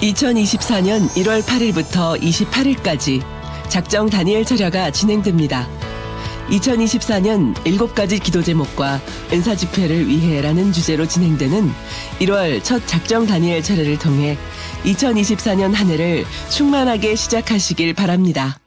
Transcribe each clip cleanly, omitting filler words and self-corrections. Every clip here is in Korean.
2024년 1월 8일부터 28일까지 작정 다니엘 철야가 진행됩니다. 2024년 7가지 기도 제목과 은사 집회를 위해라는 주제로 진행되는 1월 첫 작정 다니엘 철야를 통해 2024년 한 해를 충만하게 시작하시길 바랍니다.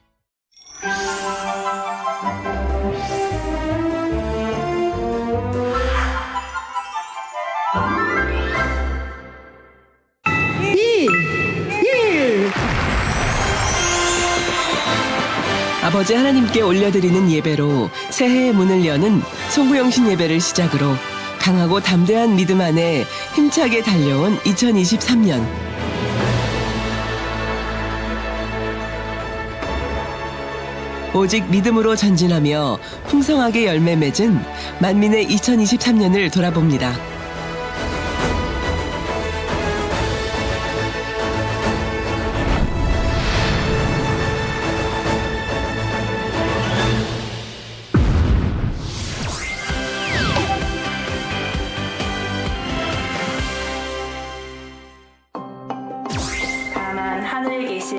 아버지 하나님께 올려드리는 예배로 새해의 문을 여는 송구영신 예배를 시작으로 강하고 담대한 믿음 안에 힘차게 달려온 2023년. 오직 믿음으로 전진하며 풍성하게 열매 맺은 만민의 2023년을 돌아봅니다. 하늘에 계신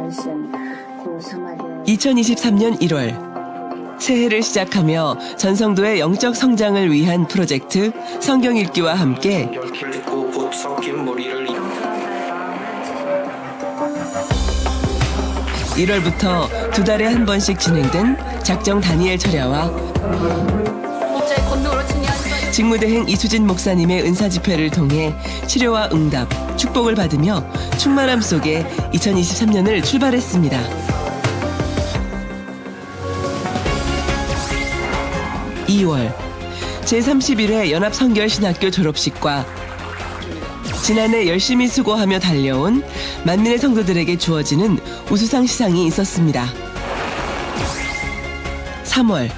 2023년 1월 새해를 시작하며 전성도의 영적 성장을 위한 프로젝트 성경 읽기와 함께 1월부터 2달에 한 번씩 진행된 작정 다니엘 철야와 직무대행 이수진 목사님의 은사 집회를 통해 치료와 응답, 축복을 받으며 충만함 속에 2023년을 출발했습니다. (2월) 제31회 연합성결신학교 졸업식과 지난해 열심히 수고하며 달려온 만민의 성도들에게 주어지는 우수상 시상이 있었습니다. (3월)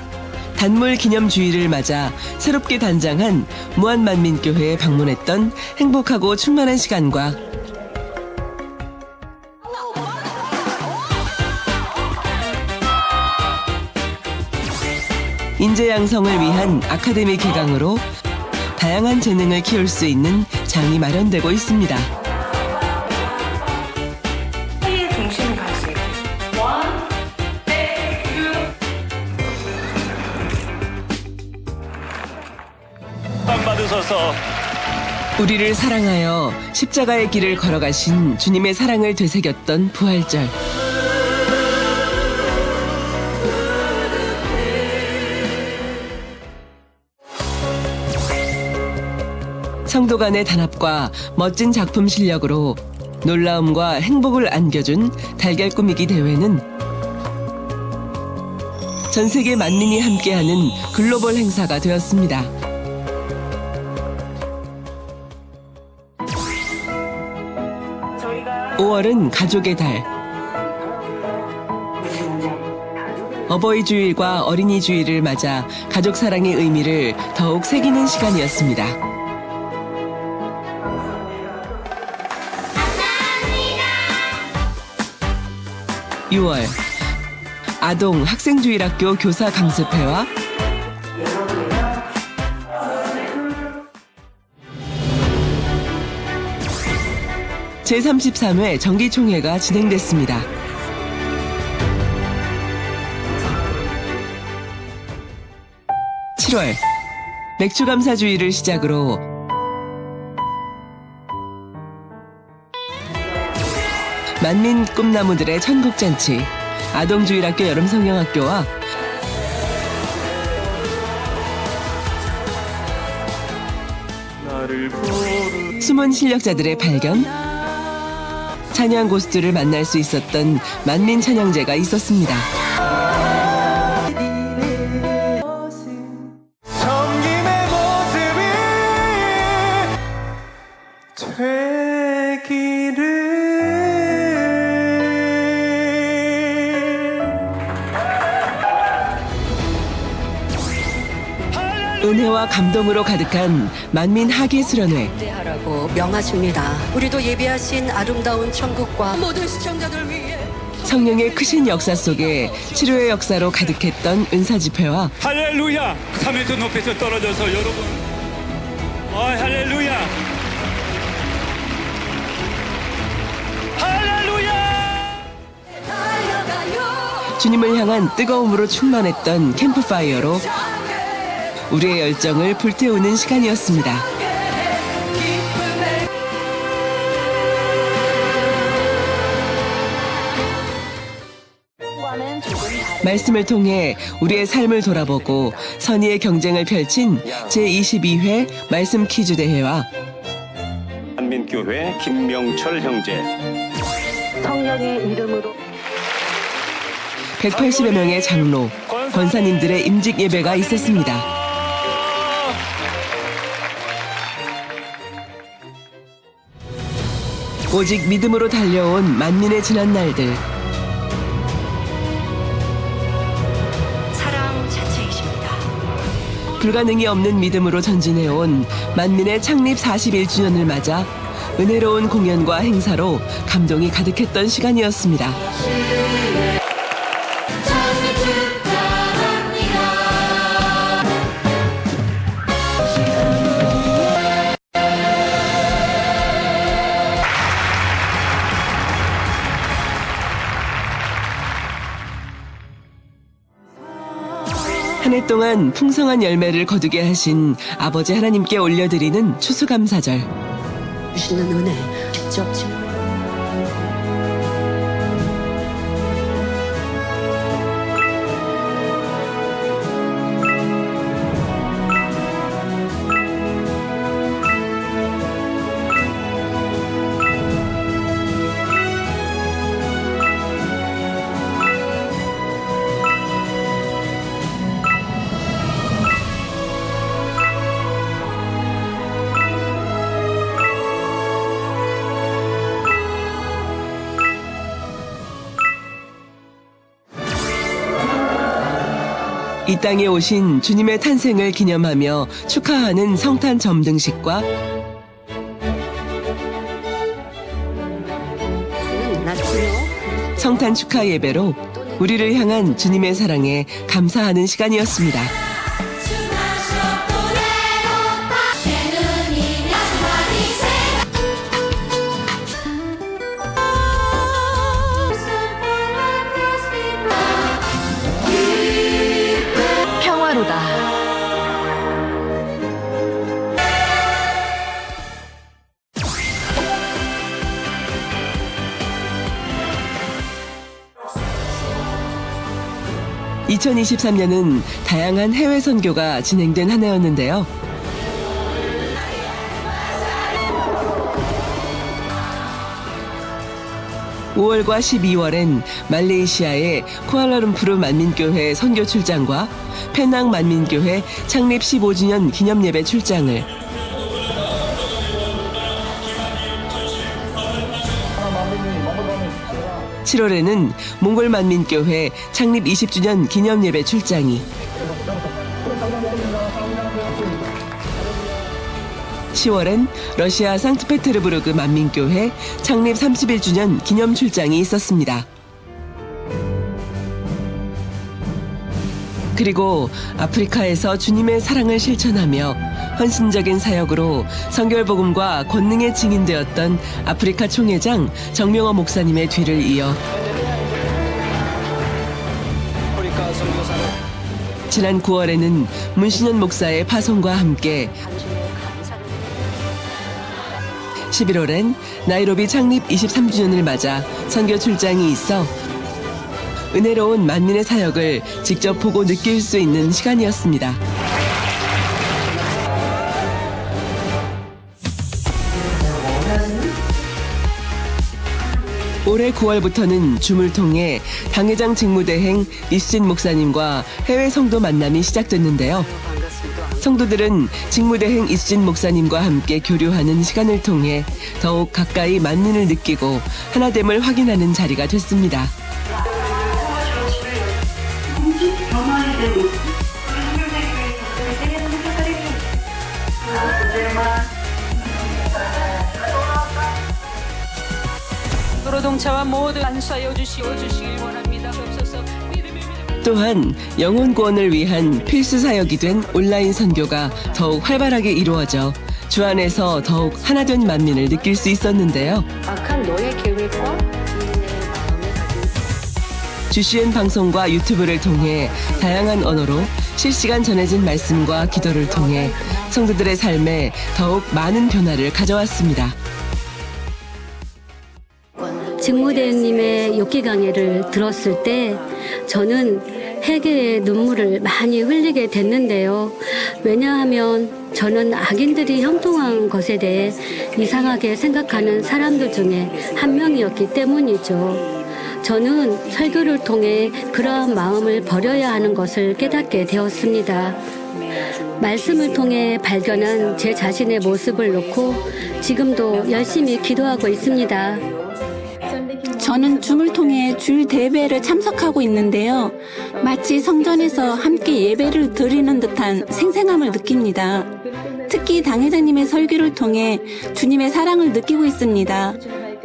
단물 기념주의를 맞아 새롭게 단장한 무한만민교회에 방문했던 행복하고 충만한 시간과 인재 양성을 위한 아카데미 개강으로 다양한 재능을 키울 수 있는 장이 마련되고 있습니다. 회의 중심 가시. 받으소서. 우리를 사랑하여 십자가의 길을 걸어가신 주님의 사랑을 되새겼던 부활절. 성도 간의 단합과 멋진 작품 실력으로 놀라움과 행복을 안겨준 달걀 꾸미기 대회는 전 세계 만민이 함께하는 글로벌 행사가 되었습니다. 5월은 가족의 달. 어버이 주일과 어린이 주일을 맞아 가족 사랑의 의미를 더욱 새기는 시간이었습니다. 6월 아동 학생주일학교 교사 강습회와 제33회 정기총회가 진행됐습니다. 7월 맥주감사주의를 시작으로 만민 꿈나무들의 천국잔치, 아동주일학교 여름성경학교와 숨은 실력자들의 발견, 찬양 고수들을 만날 수 있었던 만민 찬양제가 있었습니다. 섬김의 모습이 되기를. 은혜와 감동으로 가득한 만민 하계 수련회. 하라고 명하십니다. 우리도 예비하신 아름다운 천국과 모든 시청자들 위해 성령의 크신 역사 속에 치료의 역사로 가득했던 은사 집회와 할렐루야. 3m 높이서 떨어져서 여러분 할렐루야. 주님을 향한 뜨거움으로 충만했던 캠프파이어로 우리의 열정을 불태우는 시간이었습니다. 말씀을 통해 우리의 삶을 돌아보고 선의의 경쟁을 펼친 제22회 말씀 퀴즈 대회와 한민교회 김명철 형제 성령의 이름으로 180여 명의 장로, 권사님들의 임직 예배가 있었습니다. 오직 믿음으로 달려온 만민의 지난 날들. 사랑 자체이십니다. 불가능이 없는 믿음으로 전진해온 만민의 창립 41주년을 맞아 은혜로운 공연과 행사로 감동이 가득했던 시간이었습니다. 한 해 동안 풍성한 열매를 거두게 하신 아버지 하나님께 올려드리는 추수감사절. 주시는 은혜 직접 이 땅에 오신 주님의 탄생을 기념하며 축하하는 성탄 점등식과 낮군요. 성탄 축하 예배로 우리를 향한 주님의 사랑에 감사하는 시간이었습니다. 평화로다. (2023년은) 다양한 해외 선교가 진행된 한 해였는데요. (5월과 12월엔) 말레이시아의 쿠알라룸푸르 만민교회 선교 출장과 페낭 만민교회 창립 15주년 기념예배 출장을, 7월에는 몽골 만민교회 창립 20주년 기념예배 출장이, 10월엔 러시아 상트페테르부르크 만민교회 창립 31주년 기념 출장이 있었습니다. 그리고 아프리카에서 주님의 사랑을 실천하며 헌신적인 사역으로 성결복음과 권능의 증인되었던 아프리카 총회장 정명호 목사님의 뒤를 이어 지난 9월에는 문신현 목사의 파송과 함께 11월엔 나이로비 창립 23주년을 맞아 선교 출장이 있어 은혜로운 만민의 사역을 직접 보고 느낄 수 있는 시간이었습니다. 올해 9월부터는 줌을 통해 당회장 직무대행 이수진 목사님과 해외 성도 만남이 시작됐는데요. 성도들은 직무대행 이수진 목사님과 함께 교류하는 시간을 통해 더욱 가까이 만민을 느끼고 하나됨을 확인하는 자리가 됐습니다. 노동차와 모두 안수하여 주시길 원합니다. 또한 영혼 구원을 위한 필수 사역이 된 온라인 선교가 더욱 활발하게 이루어져 주 안에서 더욱 하나된 만민을 느낄 수 있었는데요. 악한 너의 계획과 인내 마음을 가진 GCN 방송과 유튜브를 통해 다양한 언어로 실시간 전해진 말씀과 기도를 통해 성도들의 삶에 더욱 많은 변화를 가져왔습니다. 직무대행님의 욥기 강의를 들었을 때 저는 회개의 눈물을 많이 흘리게 됐는데요. 왜냐하면 저는 악인들이 형통한 것에 대해 이상하게 생각하는 사람들 중에 한 명이었기 때문이죠. 저는 설교를 통해 그러한 마음을 버려야 하는 것을 깨닫게 되었습니다. 말씀을 통해 발견한 제 자신의 모습을 놓고 지금도 열심히 기도하고 있습니다. 저는 줌을 통해 주일 대회를 참석하고 있는데요. 마치 성전에서 함께 예배를 드리는 듯한 생생함을 느낍니다. 특히 당회장님의 설교를 통해 주님의 사랑을 느끼고 있습니다.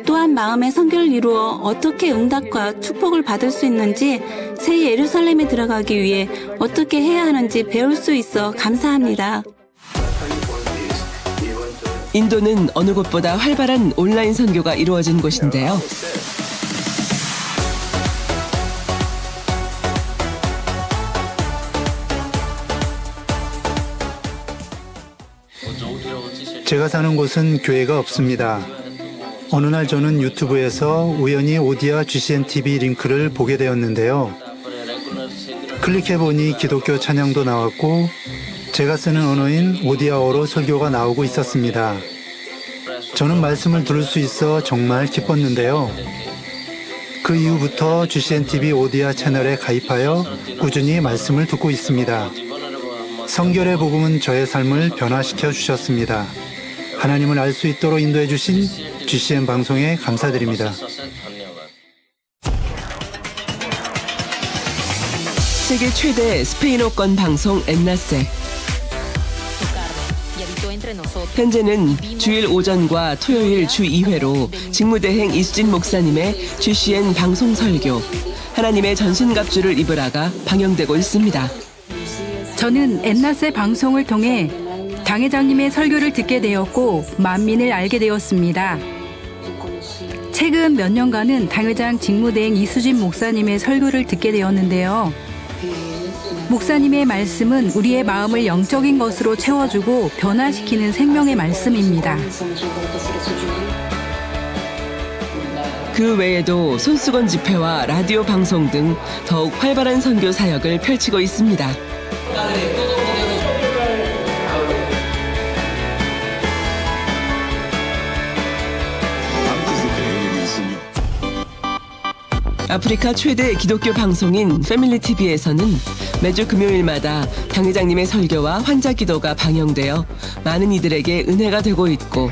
또한 마음의 선교를 이루어 어떻게 응답과 축복을 받을 수 있는지, 새 예루살렘에 들어가기 위해 어떻게 해야 하는지 배울 수 있어 감사합니다. 인도는 어느 곳보다 활발한 온라인 선교가 이루어진 곳인데요. 제가 사는 곳은 교회가 없습니다. 어느 날 저는 유튜브에서 우연히 오디아 GCN TV 링크를 보게 되었는데요. 클릭해보니 기독교 찬양도 나왔고 제가 쓰는 언어인 오디아어로 설교가 나오고 있었습니다. 저는 말씀을 들을 수 있어 정말 기뻤는데요. 그 이후부터 GCN TV 오디아 채널에 가입하여 꾸준히 말씀을 듣고 있습니다. 성결의 복음은 저의 삶을 변화시켜 주셨습니다. 하나님을 알 수 있도록 인도해 주신 GCN 방송에 감사드립니다. 세계 최대 스페인어권 방송 엔나세. 현재는 주일 오전과 토요일 주 2회로 직무대행 이수진 목사님의 GCN 방송 설교 하나님의 전신갑주를 입으라가 방영되고 있습니다. 저는 엔나세 방송을 통해 당회장님의 설교를 듣게 되었고 만민을 알게 되었습니다. 최근 몇 년간은 당회장 직무대행 이수진 목사님의 설교를 듣게 되었는데요. 목사님의 말씀은 우리의 마음을 영적인 것으로 채워주고 변화시키는 생명의 말씀입니다. 그 외에도 손수건 집회와 라디오 방송 등 더욱 활발한 선교 사역을 펼치고 있습니다. 아프리카 최대 기독교 방송인 패밀리TV에서는 매주 금요일마다 당회장님의 설교와 환자 기도가 방영되어 많은 이들에게 은혜가 되고 있고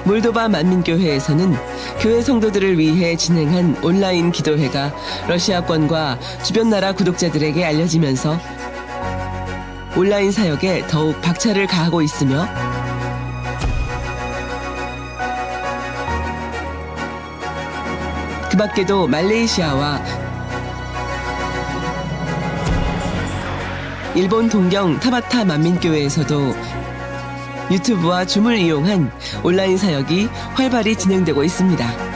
몰도바 만민교회에서는 교회 성도들을 위해 진행한 온라인 기도회가 러시아권과 주변 나라 구독자들에게 알려지면서 온라인 사역에 더욱 박차를 가하고 있으며 그 밖에도 말레이시아와 일본 동경 타바타 만민교회에서도 유튜브와 줌을 이용한 온라인 사역이 활발히 진행되고 있습니다.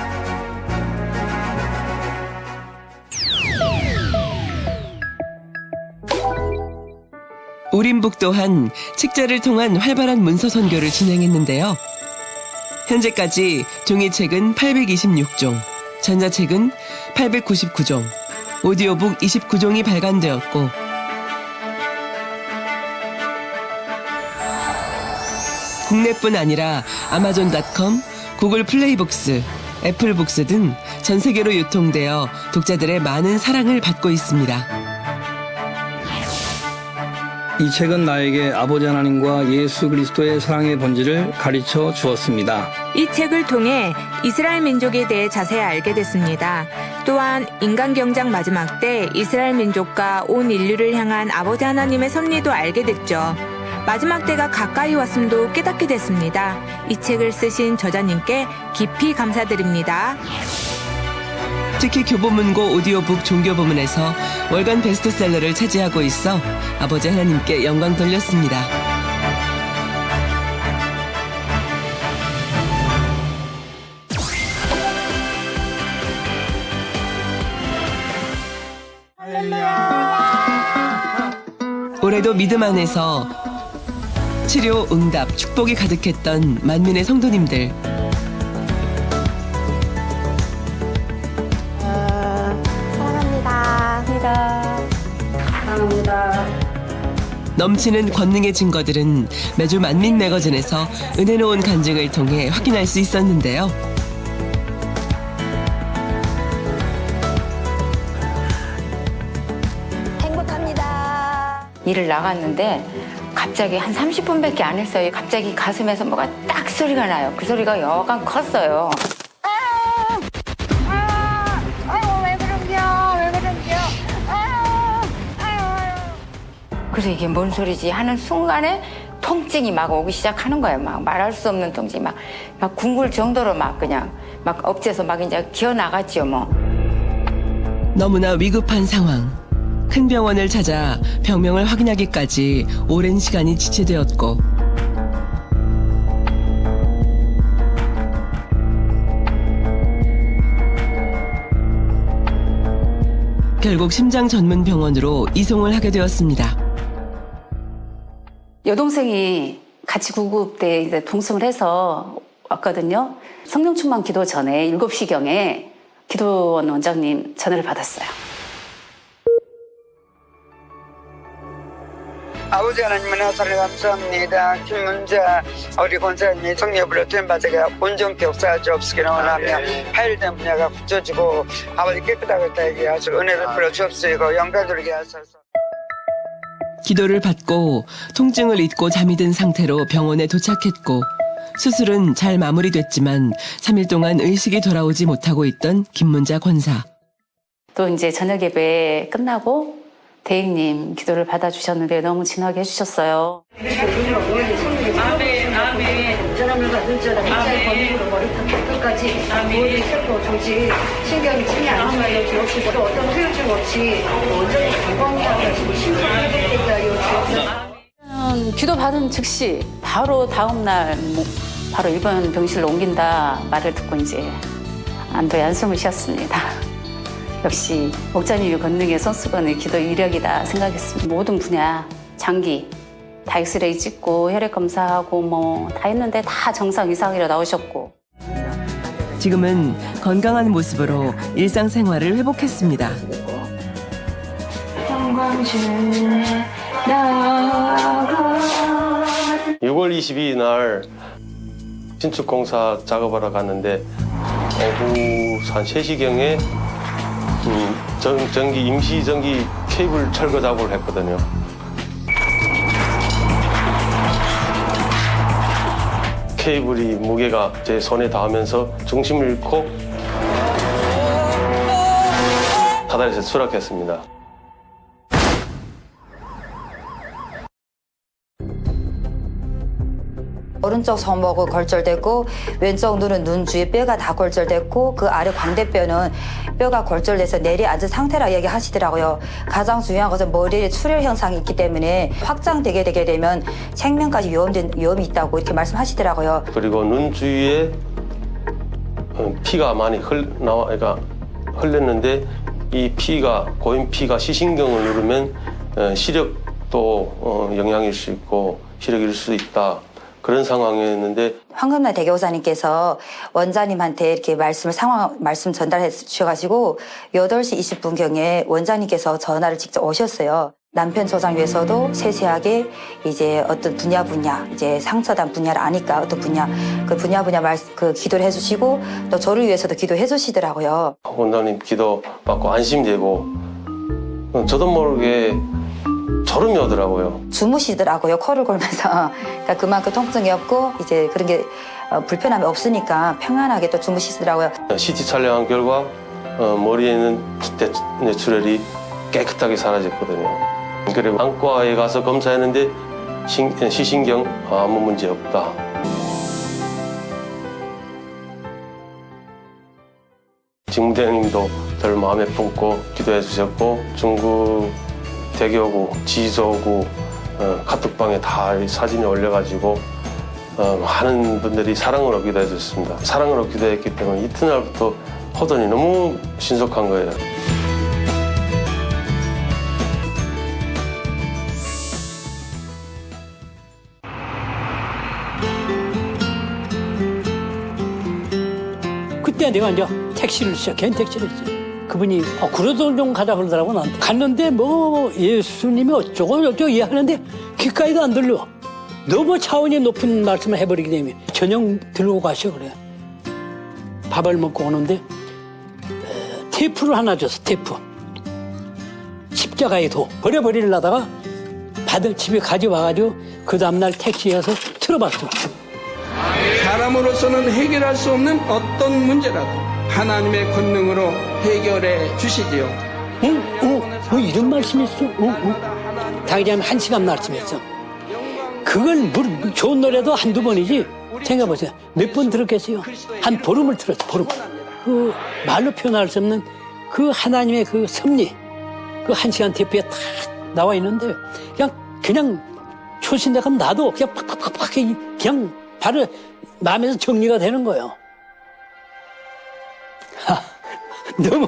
우림북 또한 책자를 통한 활발한 문서 선교를 진행했는데요. 현재까지 종이책은 826종, 전자책은 899종, 오디오북 29종이 발간되었고 국내뿐 아니라 아마존.com, 구글 플레이북스, 애플북스 등 전 세계로 유통되어 독자들의 많은 사랑을 받고 있습니다. 이 책은 나에게 아버지 하나님과 예수 그리스도의 사랑의 본질을 가르쳐 주었습니다. 이 책을 통해 이스라엘 민족에 대해 자세히 알게 됐습니다. 또한 인간 경작 마지막 때 이스라엘 민족과 온 인류를 향한 아버지 하나님의 섭리도 알게 됐죠. 마지막 때가 가까이 왔음도 깨닫게 됐습니다. 이 책을 쓰신 저자님께 깊이 감사드립니다. 특히 교보문고 오디오북 종교부문에서 월간 베스트셀러를 차지하고 있어 아버지 하나님께 영광 돌렸습니다. 올해도 믿음 안에서 치료, 응답, 축복이 가득했던 만민의 성도님들. 넘치는 권능의 증거들은 매주 만민 매거진에서 은혜로운 간증을 통해 확인할 수 있었는데요. 일을 나갔는데 갑자기 한 30분밖에 안 했어요. 갑자기 가슴에서 뭐가 딱 소리가 나요. 그 소리가 여간 컸어요. 그래서 이게 뭔 소리지 하는 순간에 통증이 막 오기 시작하는 거예요. 막 말할 수 없는 통증이 막 굶을 정도로 막 그냥 막 엎째서 막 이제 기어 나갔죠 뭐. 너무나 위급한 상황. 큰 병원을 찾아 병명을 확인하기까지 오랜 시간이 지체되었고 결국 심장 전문 병원으로 이송을 하게 되었습니다. 여동생이 같이 구급대 이제 동승을 해서 왔거든요. 성령 충만 기도 전에 7시경에 기도원 원장님 전화를 받았어요. 아버지 하나님의 나사를 감사합니다. 김문자 우리 권사님이 성령으로 투인받아가 온전케 역사할 수 없으기를 원하며 파일된 분야가 굳혀지고 아버지 깨끗하게 되게 하시고 은혜를 풀어 주옵시고 영광 돌게 하소서. 기도를 받고 통증을 잊고 잠이 든 상태로 병원에 도착했고 수술은 잘 마무리됐지만 3일 동안 의식이 돌아오지 못하고 있던 김문자 권사. 또 이제 저녁 예배 끝나고 대행님 기도를 받아주셨는데 너무 진하게 해주셨어요. 아멘, 아멘. 전함을 받은 자는 일자의 범위로 머리부터 끝까지 모든 세포, 조직, 신경이 침이 안 좋아요. 주옵시고 또 어떤 후유증 없이 온전히 건강하게 하시고 심장이 회복되게 하여 주옵소서. 기도 받은 즉시 바로 다음날 바로 일본 병실로 옮긴다 말을 듣고 이제 안도의 한숨을 쉬었습니다. 역시 목자님의 권능의 손수건의 기도 이력이다 생각했습니다. 모든 분야, 장기, 다 엑스레이 찍고 혈액 검사하고 뭐 다 했는데 다 정상 이상이라 나오셨고. 지금은 건강한 모습으로 일상생활을 회복했습니다. 6월 22일 날 신축공사 작업하러 갔는데 오후 한 3시경에 임시 전기 케이블 철거 작업을 했거든요. 케이블이 무게가 제 손에 닿으면서 중심을 잃고 사다리에서 추락했습니다. 오른쪽 손목은 골절됐고 왼쪽 눈은 눈 주위 뼈가 다 골절됐고 그 아래 광대뼈는 뼈가 골절돼서 내려앉은 상태라 얘기하시더라고요. 가장 중요한 것은 머리에 출혈 현상이 있기 때문에 확장되게 되면 생명까지 위험이 있다고 이렇게 말씀하시더라고요. 그리고 눈 주위에 피가 많이 흘렸는데 이 피가 고인 피가 시신경을 누르면 시력도 영향일 수 있고 시력이 잃을 수 있다. 그런 상황이었는데 황금날 대교사님께서 원장님한테 이렇게 말씀 전달해 주셔가지고 8시 20분경에 원장님께서 전화를 직접 오셨어요. 남편 조상 위해서도 세세하게 이제 어떤 분야 이제 상처단 분야를 아니까 어떤 분야 그 분야 기도를 해주시고 또 저를 위해서도 기도해 주시더라고요. 원장님 기도 받고 안심되고 저도 모르게 졸음이 오더라고요. 주무시더라고요. 코를 골면서. 그러니까 그만큼 통증이 없고 이제 그런 게 불편함이 없으니까 평안하게 또 주무시더라고요. CT 촬영한 결과 머리에 있는 뇌출혈이 깨끗하게 사라졌거든요. 그리고 안과에 가서 검사했는데 시신경 아무 문제 없다. 직무대행님도 저를 마음에 품고 기도해 주셨고 중구 대교구, 지저구 카톡방에 다 사진이 올려가지고 많은 분들이 사랑으로 기도해 주셨습니다. 사랑으로 기도했기 때문에 이튿날부터 호돈이 너무 신속한 거예요. 그때 내가 이제 택시를 시작해, 택시를 했어요. 그분이 구로동 좀 가자 그러더라고 나한테. 갔는데 뭐 예수님이 어쩌고 이해하는데 귀까지도 안 들려. 너무 차원이 높은 말씀을 해버리기 때문에 저녁 들고 가셔 그래. 밥을 먹고 오는데 테이프를 하나 줬어. 테이프. 십자가의 도 버려버리려다가 받을 집에 가져와가지고 그 다음날 택시에서 틀어봤어. 사람으로서는 해결할 수 없는 어떤 문제라도 하나님의 권능으로 해결해 주시지요. 이런 말씀이 있어. 당장 1시간 말씀했어. 그걸 좋은 노래도 한두 번이지. 생각해보세요. 몇 번 들었겠어요? 한 보름을 들었어. 보름. 그 말로 표현할 수 없는 그 하나님의 그 섭리, 그 1시간 대표에 딱 나와 있는데 그냥 초신자가 나도 그냥 팍팍팍팍 그냥 바로 마음에서 정리가 되는 거예요. 너무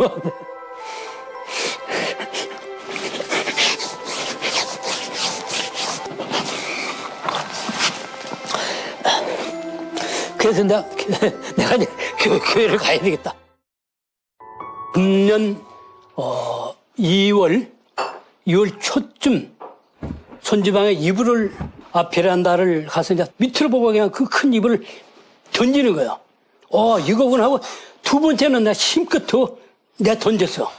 그래서 내가 이제 교회를 가야 되겠다. 금년 2월 초쯤 손지방에 이불을 베란다를 가서 이제 밑으로 보고 그냥 그 큰 이불을 던지는 거예요. 이거구나 하고 두 번째는 나 힘껏 더 내가 던졌어.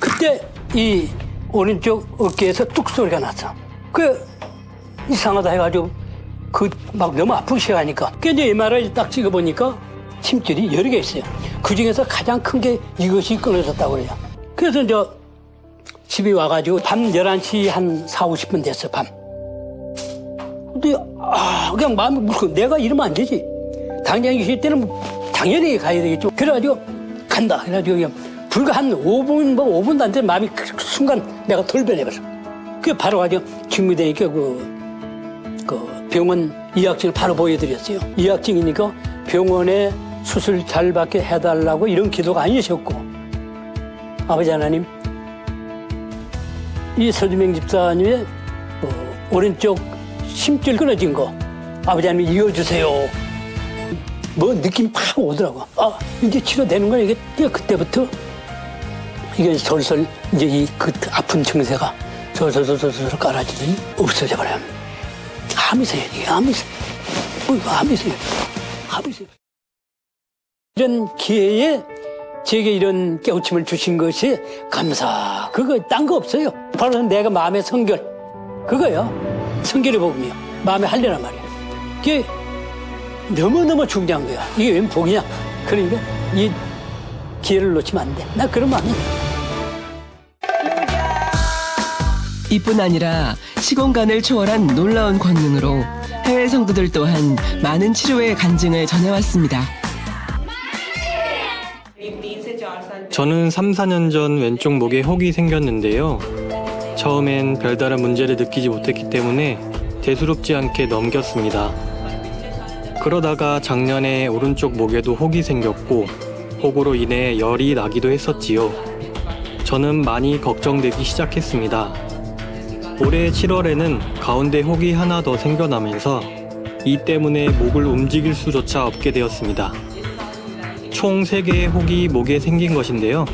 그때 이 오른쪽 어깨에서 뚝 소리가 났어. 그 이상하다 해가지고 막 너무 아프기 시작하니까. 그 이제 MRI 딱 찍어보니까 침줄이 여러 개 있어요. 그 중에서 가장 큰 게 이것이 끊어졌다고 그래요. 그래서 이제 집에 와가지고 밤 11시 한 4, 50분 됐어, 밤. 근데 그냥 마음이 무섭고 내가 이러면 안 되지. 당장 있을 때는 당연히 가야 되겠죠. 그래가지고 간다. 그래가지고 그냥 불과 한 5분도 안 돼 마음이 그 순간 내가 돌변해버려. 그 바로 가지고 중무대니까 그 병원 이약증을 바로 보여드렸어요. 이약증이니까 병원에 수술 잘 받게 해달라고 이런 기도가 아니셨고, 아버지 하나님, 이 서주명 집사님의 오른쪽 심줄 끊어진 거 아버지 하나님 이어주세요. 뭐 느낌 팍 오더라고. 이제 치료되는 거야. 이게 그때부터 이게 솔솔 이제 그 아픈 증세가 솔솔 깔아지더니 없어져 버려요. 암이 있어요. 암이 있어요. 이런 기회에 제게 이런 깨우침을 주신 것이 감사. 그거 딴 거 없어요. 바로 내가 마음의 성결. 그거요. 성결의 복음이요. 마음에 할례란 말이야. 이게 너무너무 중요한 거야. 이게 웬 복이냐. 그러니까 이 기회를 놓치면 안 돼. 나 그러면 안 해. 이뿐 아니라 시공간을 초월한 놀라운 권능으로 해외 성도들 또한 많은 치료의 간증을 전해왔습니다. 저는 3, 4년 전 왼쪽 목에 혹이 생겼는데요. 처음엔 별다른 문제를 느끼지 못했기 때문에 대수롭지 않게 넘겼습니다. 그러다가 작년에 오른쪽 목에도 혹이 생겼고 혹으로 인해 열이 나기도 했었지요. 저는 많이 걱정되기 시작했습니다. 올해 7월에는 가운데 혹이 하나 더 생겨나면서 이 때문에 목을 움직일 수조차 없게 되었습니다. 총 3개의 혹이 목에 생긴 것인데요.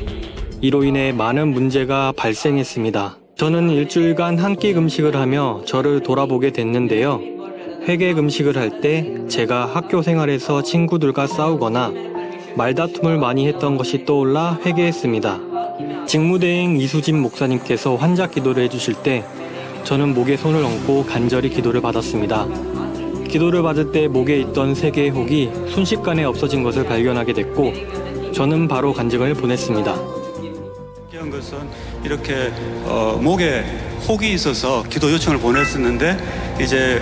이로 인해 많은 문제가 발생했습니다. 저는 일주일간 한 끼 금식을 하며 저를 돌아보게 됐는데요. 회개 금식을 할 때 제가 학교 생활에서 친구들과 싸우거나 말다툼을 많이 했던 것이 떠올라 회개했습니다. 직무대행 이수진 목사님께서 환자 기도를 해주실 때 저는 목에 손을 얹고 간절히 기도를 받았습니다. 기도를 받을 때 목에 있던 3개의 혹이 순식간에 없어진 것을 발견하게 됐고 저는 바로 간증을 보냈습니다. 중요한 것은 이렇게 목에 혹이 있어서 기도 요청을 보냈었는데 이제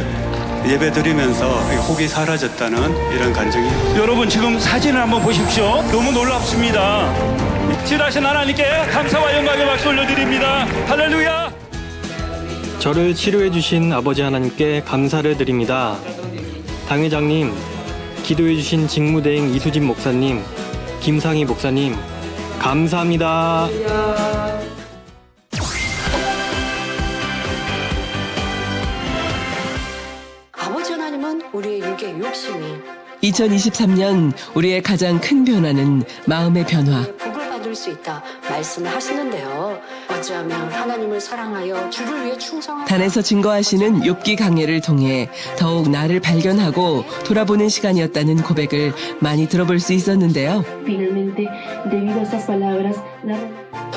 예배 드리면서 혹이 사라졌다는 이런 간증이. 여러분 지금 사진을 한번 보십시오. 너무 놀랍습니다. 치유하신 하나님께 감사와 영광의 박수 올려드립니다. 할렐루야. 저를 치료해 주신 아버지 하나님께 감사를 드립니다. 당회장님, 기도해 주신 직무대행 이수진 목사님, 김상희 목사님, 감사합니다. 아버지 하나님은 우리의 육의 욕심이 2023년 우리의 가장 큰 변화는 마음의 변화. 복을 받을 수 있다 말씀을 하시는데요. 어찌하면 하나님을 사랑하여 주를 위해 충성하다. 단에서 증거하시는 욥기 강해를 통해 더욱 나를 발견하고 돌아보는 시간이었다는 고백을 많이 들어볼 수 있었는데요.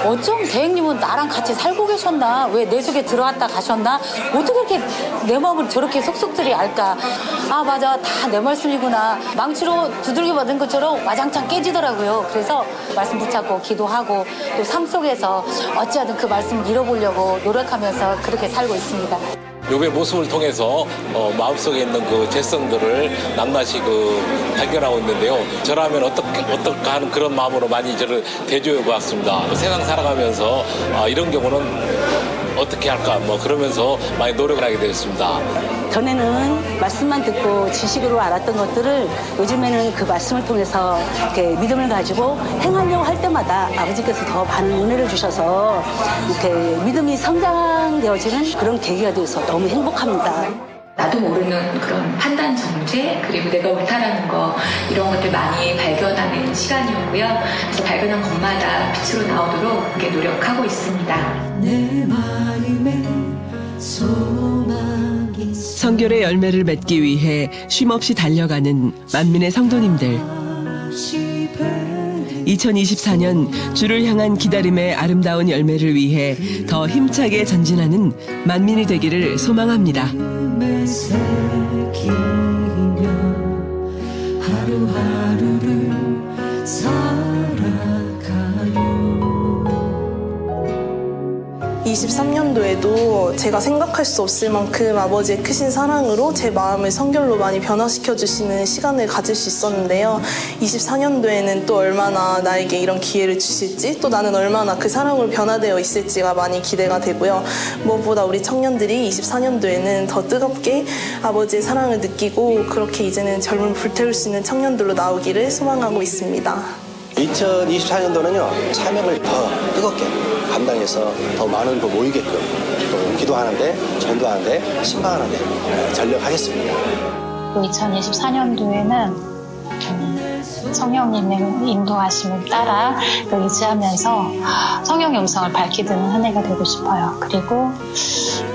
어쩜 대행님은 나랑 같이 살고 계셨나? 왜 내 속에 들어왔다 가셨나? 어떻게 이렇게 내 마음을 저렇게 속속들이 알까? 아 맞아, 다 내 말씀이구나. 망치로 두들겨 받은 것처럼 와장창 깨지더라고요. 그래서 말씀 붙잡고 기도하고 또 삶 속에서 어찌하든 그 말씀을 잃어보려고 노력하면서 그렇게 살고 있습니다. 욥의 모습을 통해서 마음속에 있는 그 죄성들을 낱낱이 발견하고 있는데요. 저라면 어떨까 하는 그런 마음으로 많이 저를 대조해 보았습니다. 세상 살아가면서 이런 경우는 어떻게 할까 그러면서 많이 노력을 하게 되었습니다. 전에는 말씀만 듣고 지식으로 알았던 것들을 요즘에는 그 말씀을 통해서 이렇게 믿음을 가지고 행하려고 할 때마다 아버지께서 더 많은 은혜를 주셔서 이렇게 믿음이 성장되어지는 그런 계기가 되어서 너무 행복합니다. 나도 모르는 그런 판단 정죄, 그리고 내가 옳다라는 거, 이런 것들 많이 발견하는 시간이었고요. 그래서 발견한 것마다 빛으로 나오도록 그렇게 노력하고 있습니다. 내 마음에 소망이 성결의 열매를 맺기 위해 쉼없이 달려가는 만민의 성도님들. 2024년 주를 향한 기다림의 아름다운 열매를 위해 더 힘차게 전진하는 만민이 되기를 소망합니다. 새기며 하루하루를 살아가요. 23년도에도 제가 생각할 수 없을 만큼 아버지의 크신 사랑으로 제 마음을 성결로 많이 변화시켜 주시는 시간을 가질 수 있었는데요. 24년도에는 또 얼마나 나에게 이런 기회를 주실지, 또 나는 얼마나 그 사랑으로 변화되어 있을지가 많이 기대가 되고요. 무엇보다 우리 청년들이 24년도에는 더 뜨겁게 아버지의 사랑을 느끼고 그렇게 이제는 젊음을 불태울 수 있는 청년들로 나오기를 소망하고 있습니다. 2024년도는요, 참여를 더 뜨겁게 감당해서 더 많은 분 모이게끔 또 기도하는데, 전도하는데, 신방하는데 전력하겠습니다. 2024년도에는 성령님의 인도하심을 따라 의지하면서 성령의 음성을 밝히는 한 해가 되고 싶어요. 그리고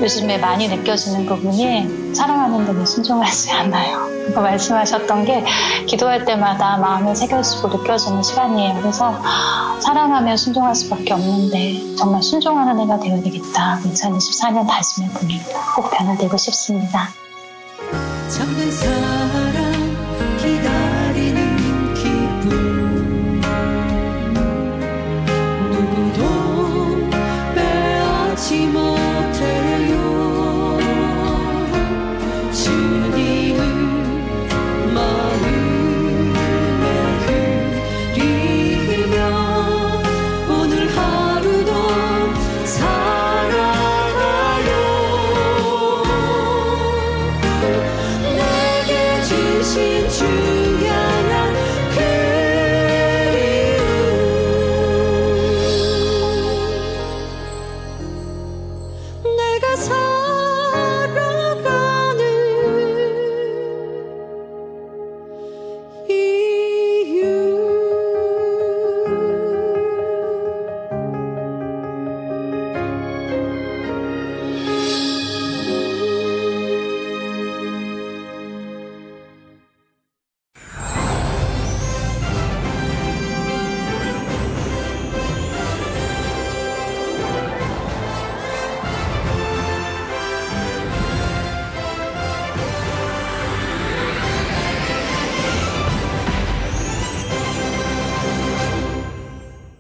요즘에 많이 느껴지는 부분이 사랑하는 데는 순종하지 않아요. 그거 말씀하셨던 게 기도할 때마다 마음에 새겨지고 느껴지는 시간이에요. 그래서 사랑하면 순종할 수밖에 없는데 정말 순종하는 해가 되어야 되겠다. 2024년 다짐해 봅니다. 꼭 변화되고 싶습니다. 잠든 사랑 기다리는 기쁨 누구도 빼앗지 못해요. 주님을 마음에 그리며 오늘 하루도 살아가요. 내게 주신 주